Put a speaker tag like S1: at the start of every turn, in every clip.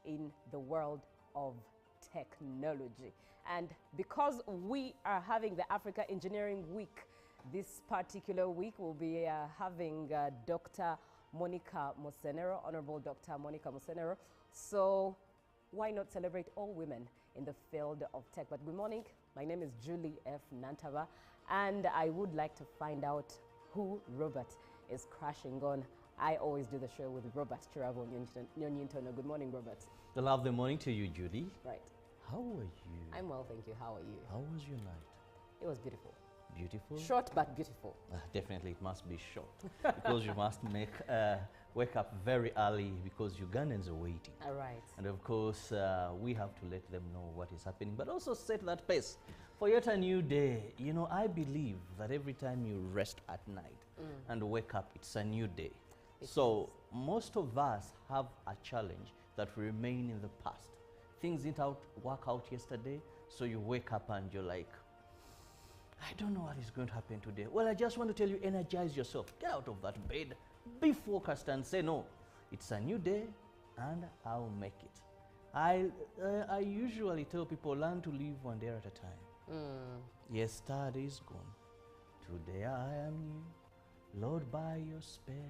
S1: in the world of technology. And because we are having the Africa Engineering Week, this particular week we'll be having Dr. Monica Mosenero, Honorable Dr. Monica Mosenero. So why not celebrate all women in the field of tech? But good morning, my name is Julie F. Nantava, and I would like to find out who Robert is crashing on. I always do the show with Robert Chirabo Nyonyintono. Good morning, Robert.
S2: A lovely morning to you, Julie.
S1: Right.
S2: How are you?
S1: I'm well, thank you. How are you?
S2: How was your night?
S1: It was beautiful.
S2: Beautiful?
S1: Short but beautiful.
S2: Definitely it must be short because you must wake up very early because Ugandans are waiting.
S1: All right.
S2: And of course, we have to let them know what is happening, but also set that pace for yet a new day. You know, I believe that every time you rest at night and wake up, it's a new day. So most of us have a challenge that remain in the past. Things didn't work out yesterday, so you wake up and you're like, I don't know what is going to happen today. Well, I just want to tell you, energize yourself. Get out of that bed, be focused and say, no, it's a new day and I'll make it. I usually tell people, learn to live one day at a time. Yesterday is gone. Today I am new. Lord, by your Spirit,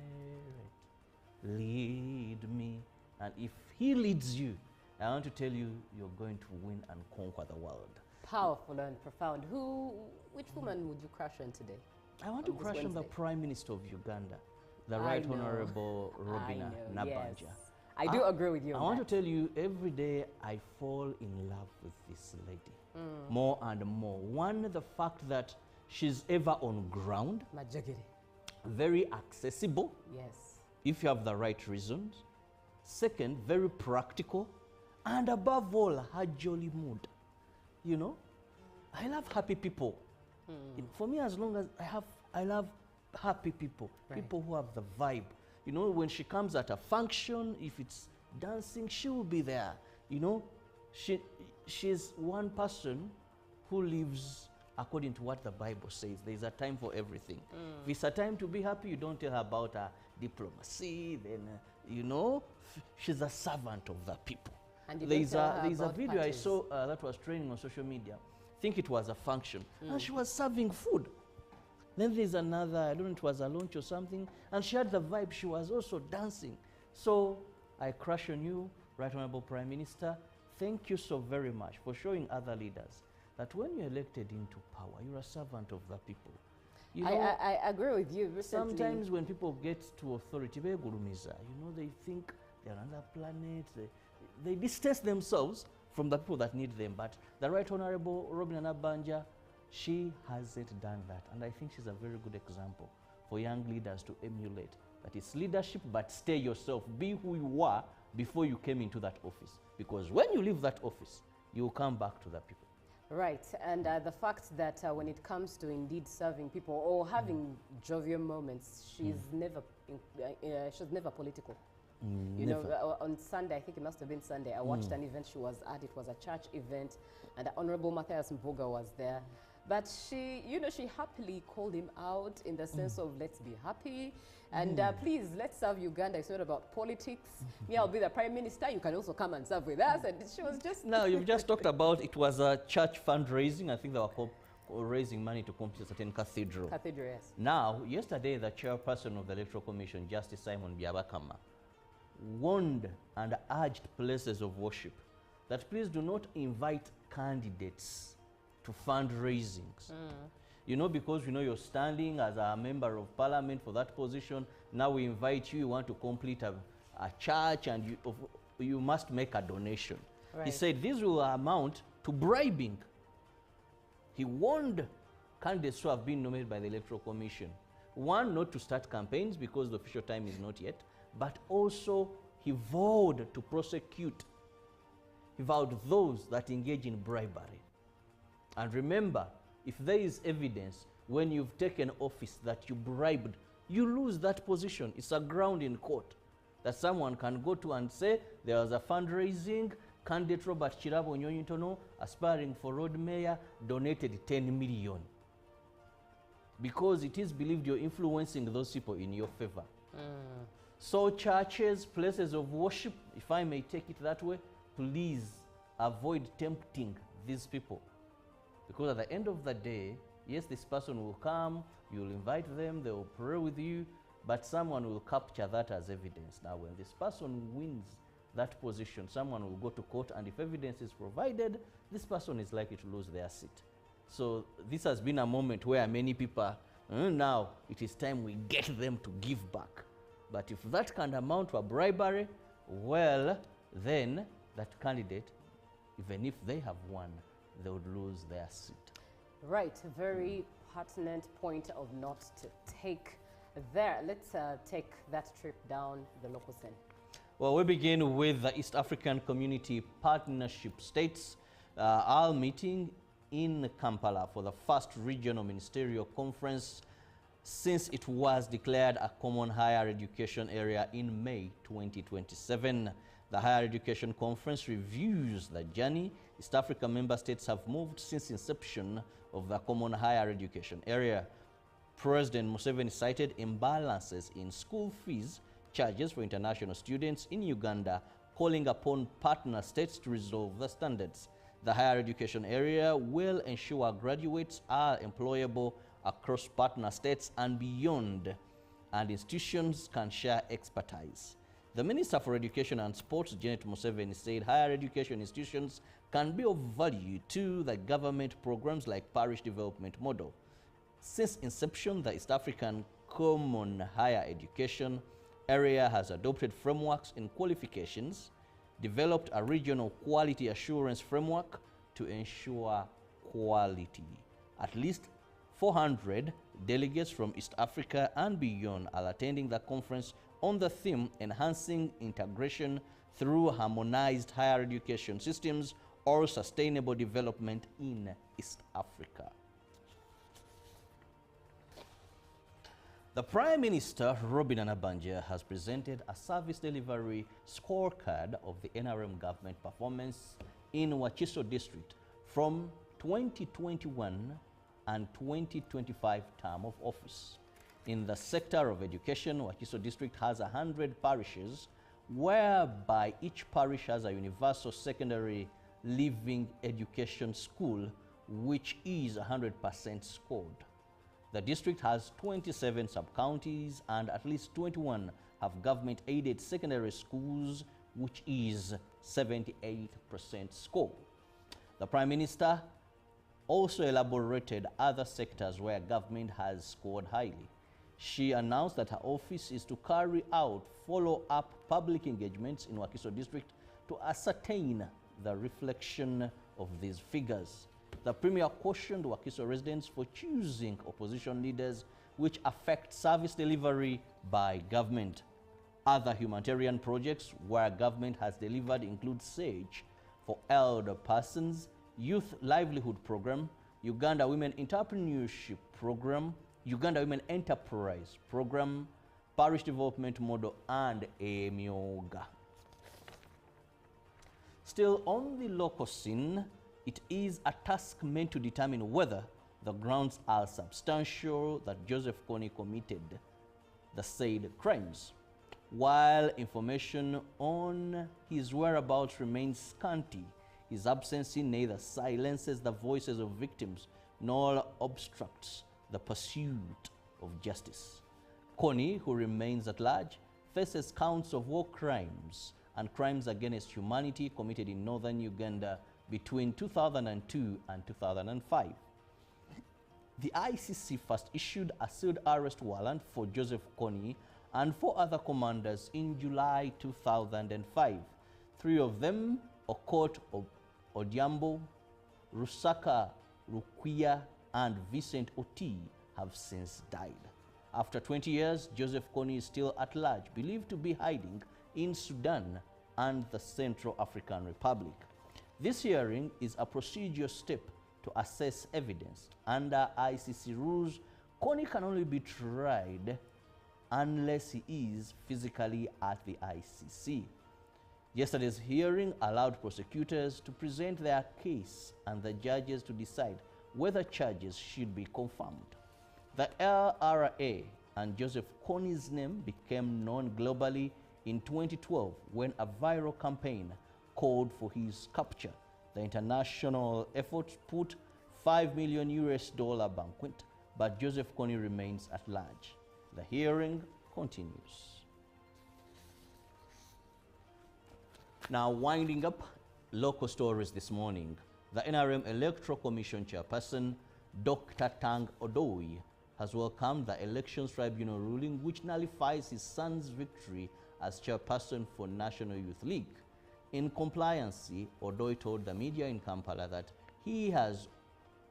S2: lead me. And if He leads you, I want to tell you, you're going to win and conquer the world.
S1: Powerful and profound. Which woman would you crush on today?
S2: I want to crush on the Prime Minister of Uganda, the Right Honorable Robina Nabanja.
S1: Yes. I do agree with you on
S2: I want to tell you, every day I fall in love with this lady. More and more. One, the fact that she's ever on ground.
S1: Majagiri.
S2: Very accessible.
S1: Yes.
S2: If you have the right reasons. Second, very practical. And above all, her jolly mood. You know, I love happy people. For me, as long as I love happy people. Right. People who have the vibe. You know, when she comes at a function, if it's dancing, she will be there. You know, she's one person who lives according to what the Bible says. There's a time for everything. If it's a time to be happy, you don't tell her about diplomacy. Then, you know, she's a servant of the people. And there's a video I saw that was trending on social media. I think it was a function. And she was serving food. Then there's another, I don't know, it was a lunch or something. And she had the vibe. She was also dancing. So I crush on you, Right Honorable Prime Minister. Thank you so very much for showing other leaders that when you're elected into power, you're a servant of the people. You know,
S1: I agree with you. Recently,
S2: sometimes when people get to authority, you know, they think they're on another planet. They distance themselves from the people that need them. But the Right Honorable Robina Nabanja, she hasn't done that. And I think she's a very good example for young leaders to emulate. That it's leadership, but stay yourself. Be who you were before you came into that office. Because when you leave that office, you will come back to the people.
S1: Right, and the fact that when it comes to indeed serving people or having jovial moments, she's never political. You know, on Sunday, I think it must have been Sunday, I watched an event she was at. It was a church event, and the Honorable Matthias Mboga was there. But she, you know, she happily called him out in the sense of let's be happy and please let's serve Uganda. It's not about politics. Me, I'll be the Prime Minister. You can also come and serve with us. And she was just
S2: now you've just talked about it was a church fundraising. I think they were raising money to complete a certain cathedral.
S1: Cathedral, yes.
S2: Now, yesterday, the chairperson of the Electoral Commission, Justice Simon Byabakama, warned and urged places of worship that please do not invite candidates to fundraisings. You know, because we know you're standing as a member of parliament for that position. Now we invite you, you want to complete a church and you must make a donation. Right. He said this will amount to bribing. He warned candidates who have been nominated by the Electoral Commission. One, not to start campaigns because the official time is not yet, but also he vowed to prosecute. He vowed those that engage in bribery. And remember, if there is evidence when you've taken office that you bribed, you lose that position. It's a ground in court that someone can go to and say there was a fundraising, candidate Robert Chirabo Nyonyintono, aspiring for road mayor, donated 10 million. Because it is believed you're influencing those people in your favor. So churches, places of worship, if I may take it that way, please avoid tempting these people. Because at the end of the day, yes, this person will come, you'll invite them, they will pray with you, but someone will capture that as evidence. Now, when this person wins that position, someone will go to court, and if evidence is provided, this person is likely to lose their seat. So this has been a moment where many people, now it is time we get them to give back. But if that can amount to a bribery, well, then that candidate, even if they have won, they would lose their seat.
S1: Right, very pertinent point of note to take there. Let's take that trip down the local scene.
S2: Well, we begin with the East African Community Partnership States, all meeting in Kampala for the first regional ministerial conference since it was declared a common higher education area in May 2027. The Higher Education Conference reviews the journey East Africa member states have moved since inception of the common higher education area. President Museveni cited imbalances in school fees charges for international students in Uganda, calling upon partner states to resolve the standards. The higher education area will ensure graduates are employable across partner states and beyond, and institutions can share expertise. The Minister for Education and Sports, Janet Museveni, said higher education institutions can be of value to the government programs like Parish Development Model. Since inception, the East African Common Higher Education area has adopted frameworks in qualifications, developed a regional quality assurance framework to ensure quality. At least 400 delegates from East Africa and beyond are attending the conference on the theme Enhancing Integration through Harmonized Higher Education Systems or Sustainable Development in East Africa. The Prime Minister, Robin Anabanja, has presented a service delivery scorecard of the NRM government performance in Wakiso District from 2021 and 2025 term of office. In the sector of education, Wakiso District has 100 parishes, whereby each parish has a universal secondary living education school, which is 100% scored. The district has 27 sub-counties and at least 21 have government-aided secondary schools, which is 78% score. The Prime Minister also elaborated other sectors where government has scored highly. She announced that her office is to carry out follow-up public engagements in Wakiso District to ascertain the reflection of these figures. The Premier cautioned Wakiso residents for choosing opposition leaders which affect service delivery by government. Other humanitarian projects where government has delivered include SAGE for elder persons, Youth Livelihood Program, Uganda Women Entrepreneurship Program, Uganda Women Enterprise Program, Parish Development Model, and Emyoga. Still on the local scene, it is a task meant to determine whether the grounds are substantial that Joseph Kony committed the said crimes. While information on his whereabouts remains scanty, his absence neither silences the voices of victims nor obstructs the pursuit of justice. Kony, who remains at large, faces counts of war crimes and crimes against humanity committed in northern Uganda between 2002 and 2005. The ICC first issued a sealed arrest warrant for Joseph Kony and 4 other commanders in July 2005. 3 of them, Okot Odiambo, Rusaka Rukwia, and Vincent Oti, have since died. After 20 years, Joseph Kony is still at large, believed to be hiding in Sudan and the Central African Republic. This hearing is a procedural step to assess evidence. Under ICC rules, Kony can only be tried unless he is physically at the ICC. Yesterday's hearing allowed prosecutors to present their case and the judges to decide whether charges should be confirmed. The LRA and Joseph Kony's name became known globally in 2012 when a viral campaign called for his capture. The international effort put $5 million banquet, but Joseph Kony remains at large. The hearing continues. Now, winding up local stories this morning, the NRM Electoral Commission chairperson, Dr. Tang Odoi, has welcomed the Elections Tribunal ruling which nullifies his son's victory as chairperson for National Youth League. In compliance, Odoi told the media in Kampala that he has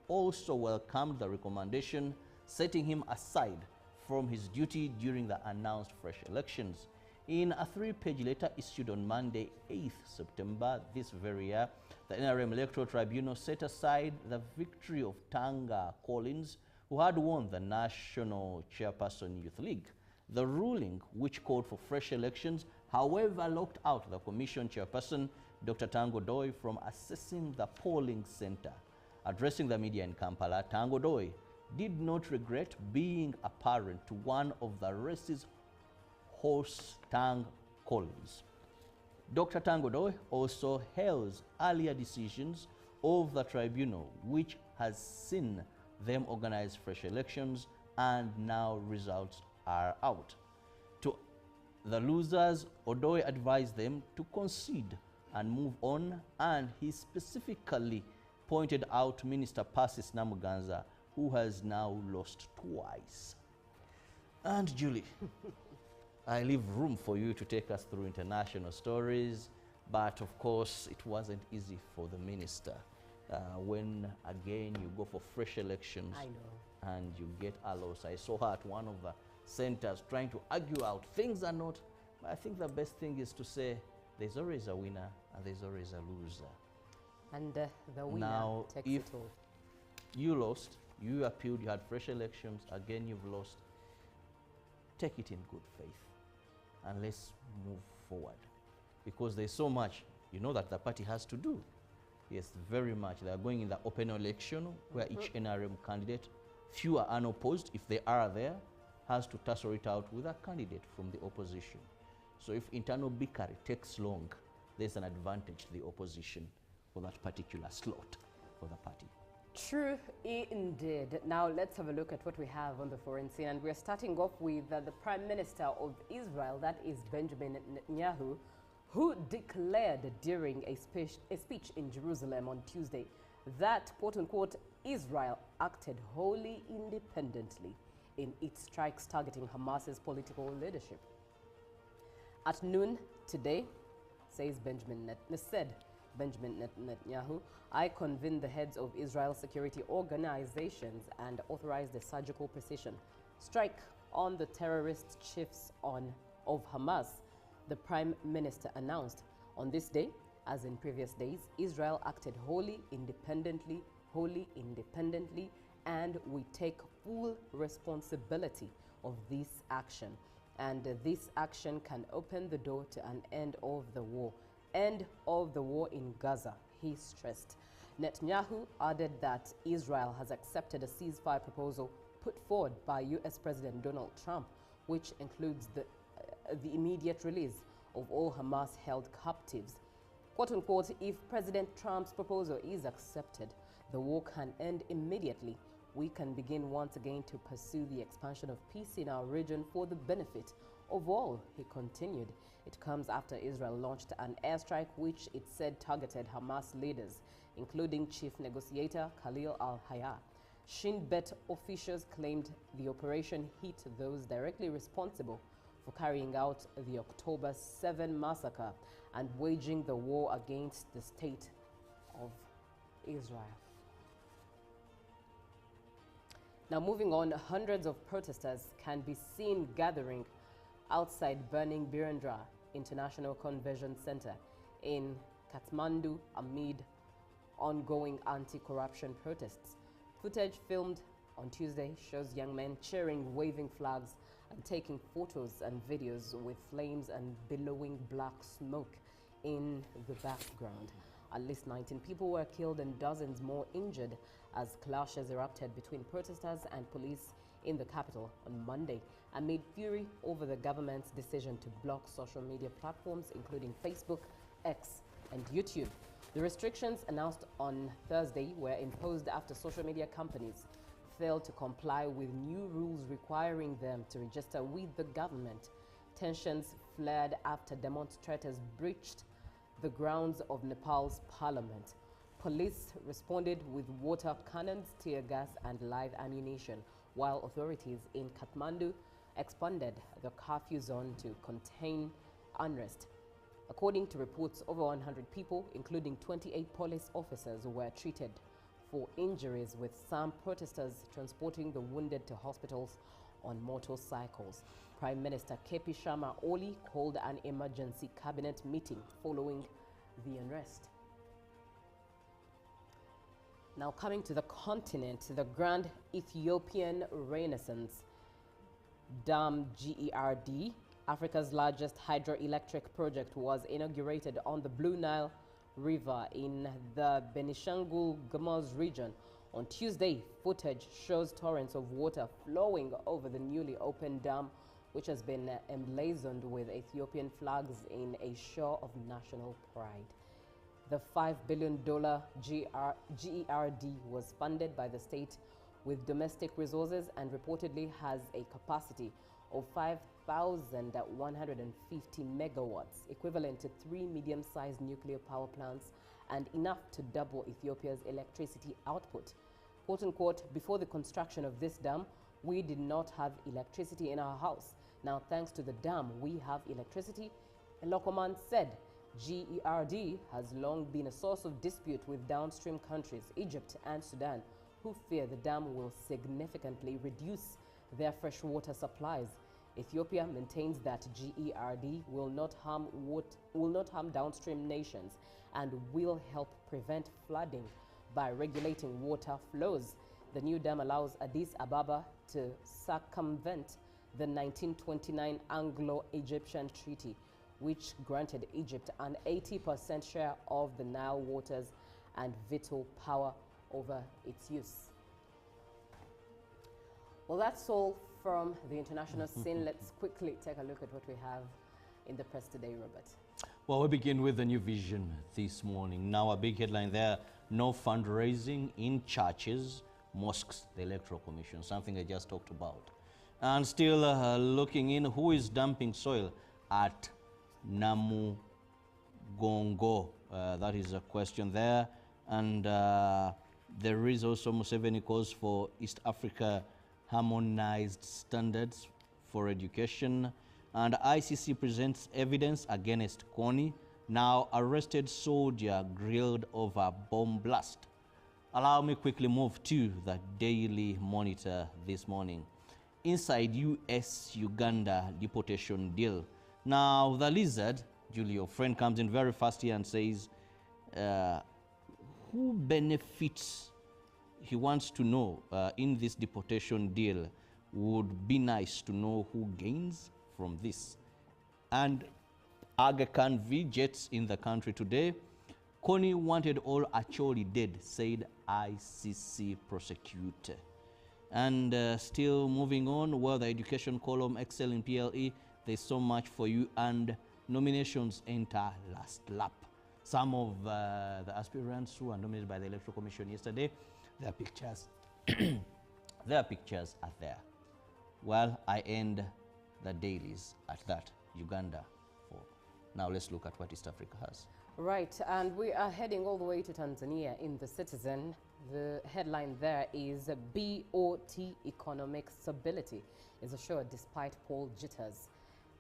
S2: also welcomed the recommendation setting him aside from his duty during the announced fresh elections. In a 3-page letter issued on Monday, 8th September this very year, the NRM Electoral Tribunal set aside the victory of Tanga Collins, who had won the National Chairperson Youth League. The ruling, which called for fresh elections, however, locked out the Commission chairperson, Dr. Tango Doi, from assessing the polling center. Addressing the media in Kampala, Tango Doi did not regret being a parent to one of the race's hosts, Tang Collins. Dr. Tango Doi also hails earlier decisions of the tribunal, which has seen them organize fresh elections, and now results are out. To the losers, Odoi advised them to concede and move on, and he specifically pointed out Minister Persis Namuganza, who has now lost twice. And Julie, I leave room for you to take us through international stories, but of course it wasn't easy for the minister when again you go for fresh elections.
S1: I know.
S2: And you get a loss. I saw her at one of the centers trying to argue out things are not, but I think the best thing is to say there's always a winner and there's always a loser.
S1: And the winner
S2: Now,
S1: takes
S2: if
S1: it all.
S2: you lost, you appealed, you had fresh elections, again you've lost, take it in good faith and let's move forward, because there's so much, you know, that the party has to do. Yes, very much. They are going in the open election where each NRM candidate, few are unopposed, if they are there, has to tussle it out with a candidate from the opposition. So if internal bickering takes long, there's an advantage to the opposition for that particular slot for the party.
S1: True indeed. Now let's have a look at what we have on the foreign scene, and we're starting off with the Prime Minister of Israel, that is Benjamin Netanyahu, who declared during a speech in Jerusalem on Tuesday that, quote-unquote, Israel acted wholly independently in its strikes targeting Hamas's political leadership. At noon today, said Benjamin Netanyahu, I convened the heads of Israel's security organizations and authorized a surgical precision strike on the terrorist chiefs of Hamas. The Prime Minister announced on this day, as in previous days, Israel acted wholly independently, and we take full responsibility of this action. And this action can open the door to an end of the war in Gaza, he stressed. Netanyahu added that Israel has accepted a ceasefire proposal put forward by US President Donald Trump, which includes the immediate release of all Hamas-held captives. Quote-unquote, if President Trump's proposal is accepted, the war can end immediately. We can begin once again to pursue the expansion of peace in our region for the benefit of all, he continued. It comes after Israel launched an airstrike which it said targeted Hamas leaders, including chief negotiator Khalil al-Hayya. Shin Bet officials claimed the operation hit those directly responsible for carrying out the October 7 massacre and waging the war against the state of Israel. Now moving on, hundreds of protesters can be seen gathering outside burning Birendra International Convention Center in Kathmandu amid ongoing anti-corruption protests. Footage filmed on Tuesday shows young men cheering, waving flags, and taking photos and videos with flames and billowing black smoke in the background. At least 19 people were killed and dozens more injured as clashes erupted between protesters and police in the capital on Monday amid fury over the government's decision to block social media platforms including Facebook, X, and YouTube. The restrictions announced on Thursday were imposed after social media companies failed to comply with new rules requiring them to register with the government. Tensions flared after demonstrators breached the grounds of Nepal's parliament. Police responded with water cannons, tear gas, and live ammunition, while authorities in Kathmandu expanded the curfew zone to contain unrest. According to reports, over 100 people, including 28 police officers, were treated for injuries, with some protesters transporting the wounded to hospitals on motorcycles. Prime Minister KP Sharma Oli called an emergency cabinet meeting following the unrest. Now coming to the continent, the Grand Ethiopian Renaissance Dam GERD, Africa's largest hydroelectric project, was inaugurated on the Blue Nile River in the Benishangul Gumuz region. On Tuesday, footage shows torrents of water flowing over the newly opened dam, which has been emblazoned with Ethiopian flags in a show of national pride. The $5 billion GERD was funded by the state with domestic resources and reportedly has a capacity of 5,150 megawatts, equivalent to 3 medium-sized nuclear power plants and enough to double Ethiopia's electricity output. Quote unquote, before the construction of this dam, we did not have electricity in our house. Now, thanks to the dam, we have electricity, a local man said. GERD has long been a source of dispute with downstream countries, Egypt and Sudan, who fear the dam will significantly reduce their freshwater supplies. Ethiopia maintains that GERD will not harm downstream nations and will help prevent flooding by regulating water flows. The new dam allows Addis Ababa to circumvent the 1929 Anglo-Egyptian Treaty, which granted Egypt an 80% share of the Nile waters and veto power over its use. Well, that's all from the international scene. Let's quickly take a look at what we have in the press today, Robert.
S2: Well, we begin with the New Vision this morning. Now, a big headline there: no fundraising in churches, mosques, the Electoral Commission, something I just talked about. And still looking in, who is dumping soil at Namugongo? That is a question there. And there is also Museveni calls for East Africa harmonized standards for education. And ICC presents evidence against Kony. Now arrested soldier grilled over bomb blast. Allow me quickly move to the Daily Monitor this morning. Inside US-Uganda deportation deal. Now the lizard, Julio Friend, comes in very fast here and says, who benefits? He wants to know in this deportation deal. Would be nice to know who gains from this. And Aga Khan V jets in the country today. Kony wanted all Acholi dead, said ICC prosecutor. And still moving on, well, the education column, Excel in PLE, there's so much for you, and nominations enter last lap. Some of the aspirants who were nominated by the Electoral Commission yesterday, their pictures, their pictures are there. Well, I end the dailies at that, Uganda. Now let's look at what East Africa has.
S1: Right, and we are heading all the way to Tanzania in the Citizen. The headline there is BOT economic stability is assured despite poll jitters.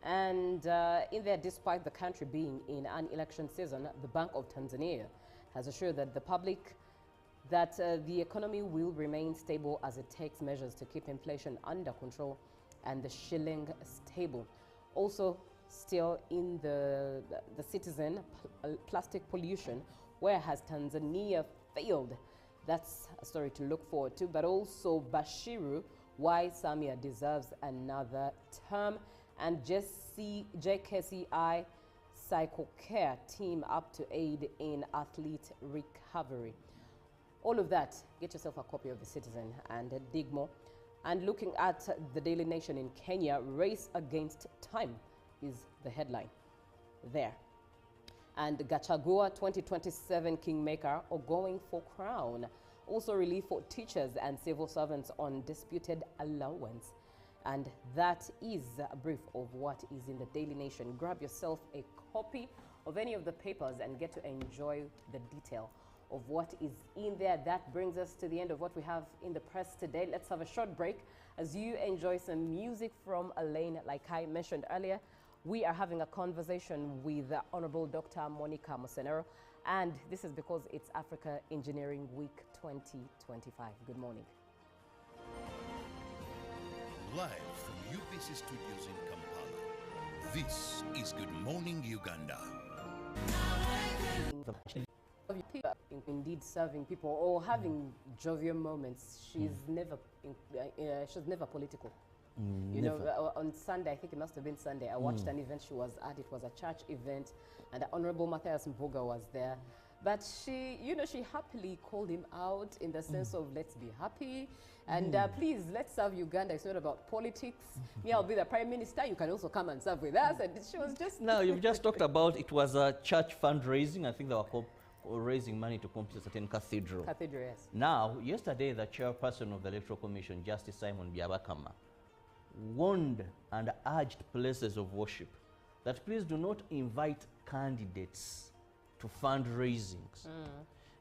S1: And in there, despite the country being in an election season, the Bank of Tanzania has assured that the public that the economy will remain stable as it takes measures to keep inflation under control and the shilling stable. Also, still in the Citizen, plastic pollution, where has Tanzania failed? That's a story to look forward to. But also Bashiru, why Samia deserves another term, and JKCI Cycle Care team up to aid in athlete recovery. All of that, get yourself a copy of the Citizen and dig more And looking at the Daily Nation in Kenya, race against time is the headline there. And Gachagua 2027 Kingmaker or going for crown. Also relief for teachers and civil servants on disputed allowance. And that is a brief of what is in the Daily Nation. Grab yourself a copy of any of the papers and get to enjoy the detail of what is in there. That brings us to the end of what we have in the press today. Let's have a short break as you enjoy some music from Elaine. Like I mentioned earlier, we are having a conversation with Honorable Dr. Monica Mosenero, and this is because it's Africa Engineering Week 2025. Good morning.
S3: Live from UBC Studios in Kampala, this is Good Morning Uganda.
S1: Indeed serving people or having jovial moments. She's never political. You know, on Sunday, I think it must have been Sunday, I watched an event she was at. It was a church event, and the Honorable Matthias Mpuga was there. But she, you know, she happily called him out in the sense of let's be happy and please, let's serve Uganda. It's not about politics. Me, I'll be the Prime Minister. You can also come and serve with us. And she was just...
S2: Now, you've just talked about it was a church fundraising. I think they were raising money to complete a certain cathedral.
S1: Cathedral, yes.
S2: Now, yesterday, the chairperson of the Electoral Commission, Justice Simon Byabakama, warned and urged places of worship that please do not invite candidates to fundraisings.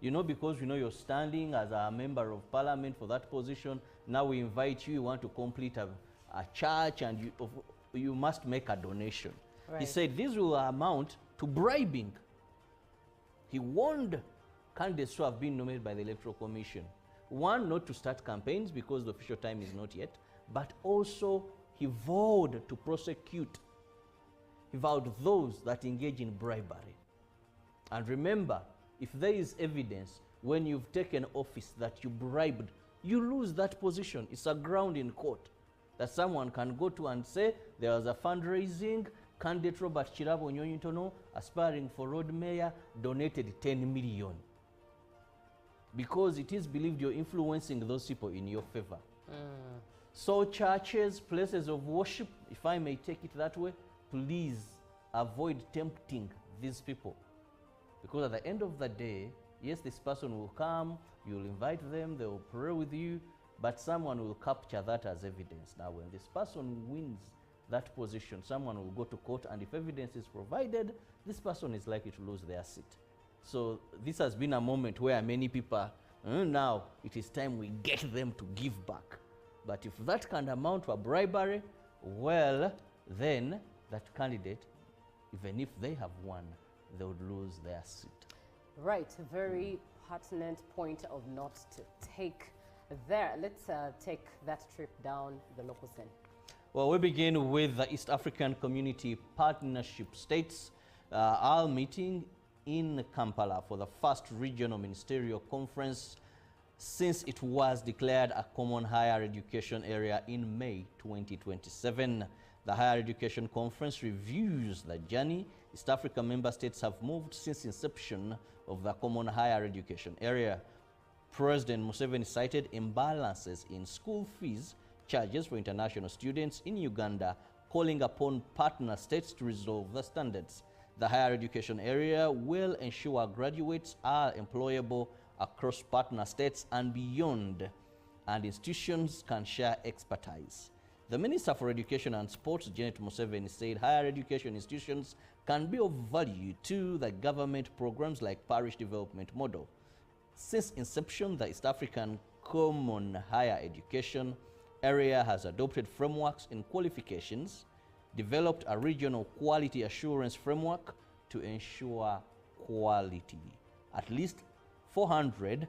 S2: You know, because we know you're standing as a member of parliament for that position. Now we invite you, you want to complete a church, and you must make a donation. Right. He said this will amount to bribing. He warned candidates who have been nominated by the Electoral Commission, one, not to start campaigns because the official time is not yet, but also he vowed to prosecute. He vowed those that engage in bribery. And remember, if there is evidence when you've taken office that you bribed, you lose that position. It's a ground in court that someone can go to and say there was a fundraising, candidate Robert Chirabo Nyonyintono, aspiring for road mayor, donated 10 million. Because it is believed you're influencing those people in your favor. So churches, places of worship, if I may take it that way, please avoid tempting these people. Because at the end of the day, yes, this person will come, you'll invite them, they will pray with you, but someone will capture that as evidence. Now, when this person wins that position, someone will go to court, and if evidence is provided, this person is likely to lose their seat. So this has been a moment where many people, now it is time we get them to give back. But if that can amount to a bribery, well, then that candidate, even if they have won, they would lose their seat.
S1: Right, a very pertinent point of not to take there. Let's take that trip down the local scene.
S2: Well, we begin with the East African Community Partnership States are meeting in Kampala for the first regional ministerial conference since it was declared a common higher education area in May 2027. The Higher Education Conference reviews the journey East Africa member states have moved since inception of the common higher education area. President Museveni cited imbalances in school fees charges for international students in Uganda, calling upon partner states to resolve the standards. The higher education area will ensure graduates are employable across partner states and beyond, and institutions can share expertise. The Minister for Education and Sports, Janet Museveni, said higher education institutions can be of value to the government programs like Parish Development Model. Since inception, the East African Common Higher Education area has adopted frameworks in qualifications, developed a regional quality assurance framework to ensure quality. At least 400